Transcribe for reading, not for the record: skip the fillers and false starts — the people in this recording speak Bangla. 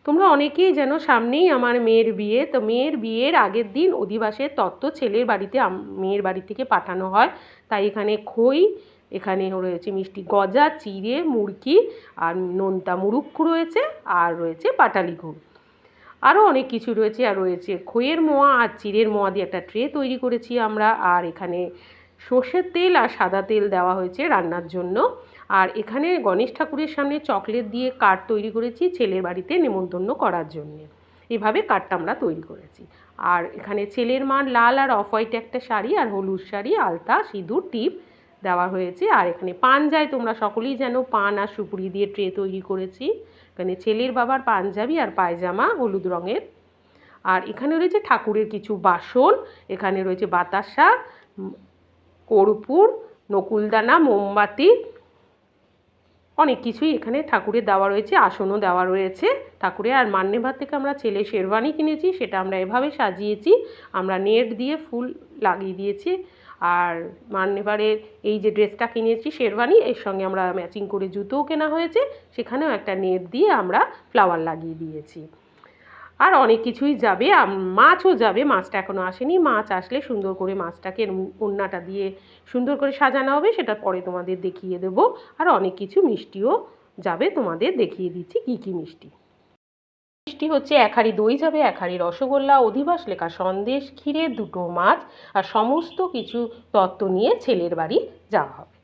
তোমরা অনেকেই যেন সামনেই আমার মেয়ের বিয়ে, তো মেয়ের বিয়ের আগের দিন অধিবাসের তত্ত্ব ছেলের বাড়িতে মেয়ের বাড়ি থেকে পাঠানো হয়। তাই এখানে খই, এখানে রয়েছে মিষ্টি গজা, চিড়ে, মুড়কি আর নোনতা মুরুক্কু রয়েছে, আর রয়েছে পাটালি গুড়, আরও অনেক কিছু রয়েছে। আর রয়েছে খইয়ের মোয়া আর চিড়ের মোয়া দিয়ে একটা ট্রে তৈরি করেছি আমরা। আর এখানে সর্ষের তেল আর সাদা তেল দেওয়া হয়েছে রান্নার জন্য। আর এখানে গণেশ ঠাকুরের সামনে চকলেট দিয়ে কার্ড তৈরি করেছি ছেলের বাড়িতে নেমন্তন্ন করার জন্যে। এভাবে কার্ডটা আমরা তৈরি করেছি। আর এখানে ছেলের মার লাল আর অফ হোয়াইট একটা শাড়ি আর হলুদ শাড়ি, আলতা, সিঁদুর, টিপ দেওয়া হয়েছে। আর এখানে পান যায়, তোমরা সকলেই জানো পান আর সুপুরি দিয়ে ট্রে তৈরি করেছি। এখানে ছেলের বাবার পাঞ্জাবি আর পায়জামা হলুদ রঙের। আর এখানে রয়েছে ঠাকুরের কিছু বাসন, এখানে রয়েছে বাতাসা, কর্পূর, নকুলদানা, মোমবাতি, অনেক কিছুই এখানে ঠাকুরের দেওয়া রয়েছে। আসনও দেওয়া রয়েছে ঠাকুরের। আর মান্যেভার থেকে আমরা ছেলে শেরওয়ানি কিনেছি, সেটা আমরা এভাবে সাজিয়েছি, আমরা নেট দিয়ে ফুল লাগিয়ে দিয়েছি। আর মান্যেভারের এই যে ড্রেসটা কিনেছি শেরওয়ানি, এর সঙ্গে আমরা ম্যাচিং করে জুতোও কেনা হয়েছে, সেখানেও একটা নেট দিয়ে আমরা ফ্লাওয়ার লাগিয়ে দিয়েছি। আর অনেক কিছুই যাবে, মাছও যাবে, মাছটা এখনও আসেনি, মাছ আসলে সুন্দর করে মাছটাকে ওড়নাটা দিয়ে সুন্দর করে সাজানো হবে, সেটা পরে তোমাদের দেখিয়ে দেবো। আর অনেক কিছু মিষ্টিও যাবে, তোমাদের দেখিয়ে দিচ্ছি কী কী মিষ্টি। মিষ্টি হচ্ছে 1 হাঁড়ি দই যাবে, 1 হাঁড়ি রসগোল্লা, অধিবাস লেখা সন্দেশ, ক্ষীরের 2টো মাছ আর সমস্ত কিছু তত্ত্ব নিয়ে ছেলের বাড়ি যাওয়া হবে।